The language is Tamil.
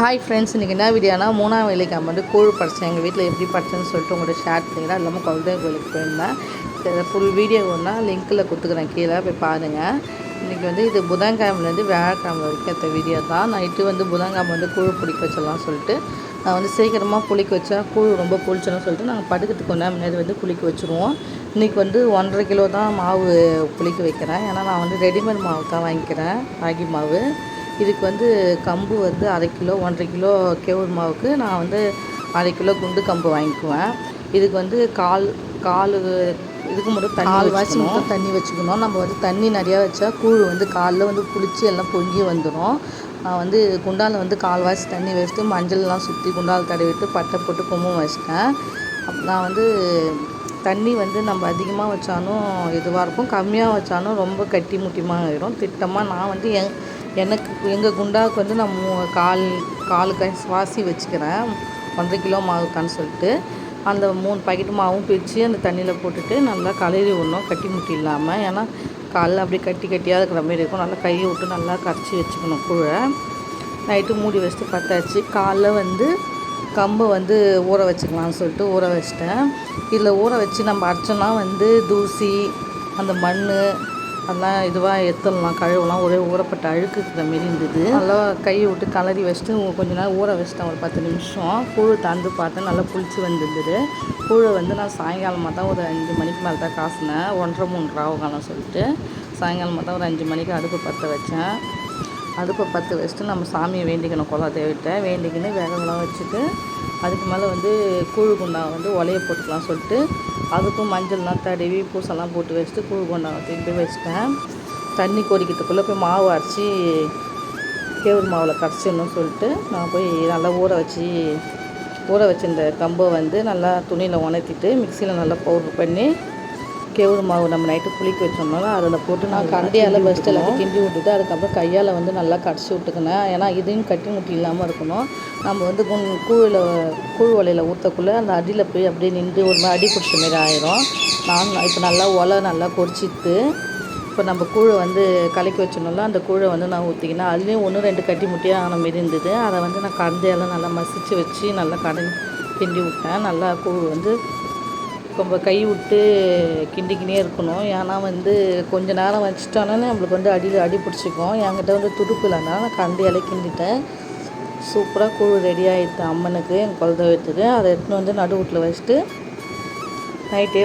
ஹாய் ஃப்ரெண்ட்ஸ், இன்றைக்கி என்ன வீடியோனா 3ஆம் வேலைக்கு வந்து கூழ் படைச்சேன். எங்கள் வீட்டில் எப்படி படைச்சேன்னு சொல்லிட்டு உங்கள்கிட்ட ஷேர் பண்ணிக்கிறேன். அது இல்லாமல் குலதெய்வ கோயிலுக்கு போயிருந்தேன். ஃபுல் வீடியோ ஒன்றா லிங்க்கில் கொடுத்துக்கிறேன், கீழே போய் பாருங்கள். இன்றைக்கி வந்து இது புதன்கிழமைலேருந்து வியாழக்கிழமை வரைக்கும் அந்த வீடியோ தான். நைட்டு வந்து புதன்கிழமை வந்து கூழ் புளிக்க வச்சிடலாம் சொல்லிட்டு நான் வந்து சீக்கிரமாக புளிக்க வச்சா கூழ் ரொம்ப புளிச்சிடும் சொல்லிட்டு நாங்கள் படுக்கிறதுக்கு கொஞ்ச நேரம் முன்னாடி வந்து புளிக்க வச்சுருவோம். இன்றைக்கி வந்து 1.5 கிலோ தான் மாவு புளிக்க வைக்கிறேன். ஏன்னா நான் வந்து ரெடிமேட் மாவு தான் வாங்கிக்கிறேன், ராகி மாவு. இதுக்கு வந்து கம்பு வந்து 1/2 கிலோ 1.5 கிலோ கேவுர் மாவுக்கு நான் வந்து 1/2 கிலோ குண்டு கம்பு வாங்கிக்குவேன். இதுக்கு வந்து கால் இதுக்கு மட்டும் தண்ணி வச்சுக்கணும். நம்ம வந்து தண்ணி நிறையா வச்சா கூழ் வந்து காலில் வந்து புளிச்சு எல்லாம் பொங்கி வந்துடும். நான் வந்து குண்டாவில் வந்து கால்வாசி தண்ணி வச்சுட்டு மஞ்சள்லாம் சுற்றி குண்டாவில் தடவிட்டு பட்டை போட்டு குங்குமம் வச்சிட்டேன். நான் வந்து தண்ணி வந்து நம்ம அதிகமாக வச்சாலும் இதுவாக இருக்கும், கம்மியாக வச்சாலும் ரொம்ப கட்டி முட்டியமாக ஆகிடும் திட்டமாக. நான் வந்து எங்கள் குண்டாவுக்கு வந்து நான் கால் வாசி வச்சுக்கிறேன், 1.5 கிலோ மாவுக்கான்னு சொல்லிட்டு. அந்த 3 பாக்கெட் மாவும் பிரித்து அந்த தண்ணியில் போட்டுட்டு நல்லா கலரி விடணும், கட்டி முட்டி இல்லாமல். ஏன்னா காலைல அப்படியே கட்டியாக இருக்கிற மாதிரி இருக்கும். நல்லா கையை விட்டு நல்லா கரைச்சி வச்சுக்கணும் கூழை. நைட்டு மூடி வச்சுட்டு பத்தாச்சு. காலைல வந்து கம்பை வந்து ஊற வச்சுக்கலாம்னு சொல்லிட்டு ஊற வச்சிட்டேன். இதில் ஊற வச்சு நம்ம அரைச்சோன்னா வந்து தூசி அந்த மண் அதெல்லாம் இதுவாக எடுத்துடலாம், கழுவலாம். ஒரே ஊறப்பட்ட அழுக்கு இருக்கிற மாரி இருந்தது. நல்லா கையை விட்டு கலரி வச்சுட்டு கொஞ்சம் நேரம் ஊற வச்சிட்டேன், ஒரு 10 நிமிஷம். கூழ் தந்து பார்த்தேன், நல்லா புளிச்சு வந்துருந்தது. கூழை வந்து நான் சாயங்காலமாக தான் ஒரு 5 மணிக்கு மேலே தான் காசினேன். 1:30-3 ராவுகாலம் சொல்லிட்டு சாயங்காலமாக தான் ஒரு 5 மணிக்கு அடுப்பு பற்ற வச்சேன். அடுப்பை பற்ற வச்சுட்டு நம்ம சாமியை வேண்டிக்கணும், குலதெய்வத்தை வேண்டிக்கின்னு விரவெல்லாம் வச்சுட்டு அதுக்கு மேலே வந்து கூழ் குண்டாவை வந்து ஒலையை போட்டுக்கலாம் சொல்லிட்டு அதுக்கும் மஞ்சள்லாம் தடவி பூசெல்லாம் போட்டு வச்சுட்டு கூழ் குண்டாவை திருப்பி வச்சுட்டேன். தண்ணி கொதிக்கிறதுக்குள்ளே போய் மாவு அரைச்சி கேவுர் மாவில் கரைச்சிடணும்னு சொல்லிட்டு நான் போய் நல்லா ஊற வச்சு இந்த கம்பை வந்து நல்லா துணியில் உணர்த்திட்டு மிக்சியில் நல்லா பவுட்ரு பண்ணி கேவுர் மாவு நம்ம நைட்டு புளிக்க வச்சோம்னால அதில் போட்டு நான் கண்டியால் பெஸ்ட்டு எல்லாத்தையும் கிண்டி விட்டுட்டு அதுக்கப்புறம் கையால் வந்து நல்லா கரைச்சி விட்டுக்கினேன். ஏன்னா இதையும் கட்டி முட்டி இல்லாமல் இருக்கணும். நம்ம வந்து கூழ் ஒலையில் ஊற்றக்குள்ளே அந்த அடியில் போய் அப்படியே நின்று ஒரு மாதிரி அடி பிடிச்ச மாரி ஆயிரும். நான் இப்போ நல்லா ஒலை நல்லா கொதிச்சிட்டு இப்போ நம்ம கூழை வந்து கலக்கி வச்சோம்னால அந்த கூழை வந்து நான் ஊற்றிக்கினேன். அதுலேயும் 1-2 கட்டி முட்டியாக ஆன மாரி இருந்தது. அதை வந்து நான் கரண்டியால் நல்லா மசிச்சு வச்சு நல்லா கிண்டி விட்டேன். நல்லா கூழ் வந்து ரொம்ப கை விட்டு கிண்டிக்கினே இருக்கணும். ஏன்னா வந்து கொஞ்சம் நேரம் வச்சிட்டோன்னா நம்மளுக்கு வந்து அடி பிடிச்சிக்கும். என்கிட்ட வந்து துடுப்பு இல்லைன்னா நான் கரண்டியால் கிண்டிட்டேன். சூப்பராக கூழ் ரெடி ஆகிடுது அம்மனுக்கு, எங்கள் குலதெய்வத்துக்கு. அதை எடுத்துன்னு வந்து நடு வீட்டில் வச்சுட்டு நைட்டே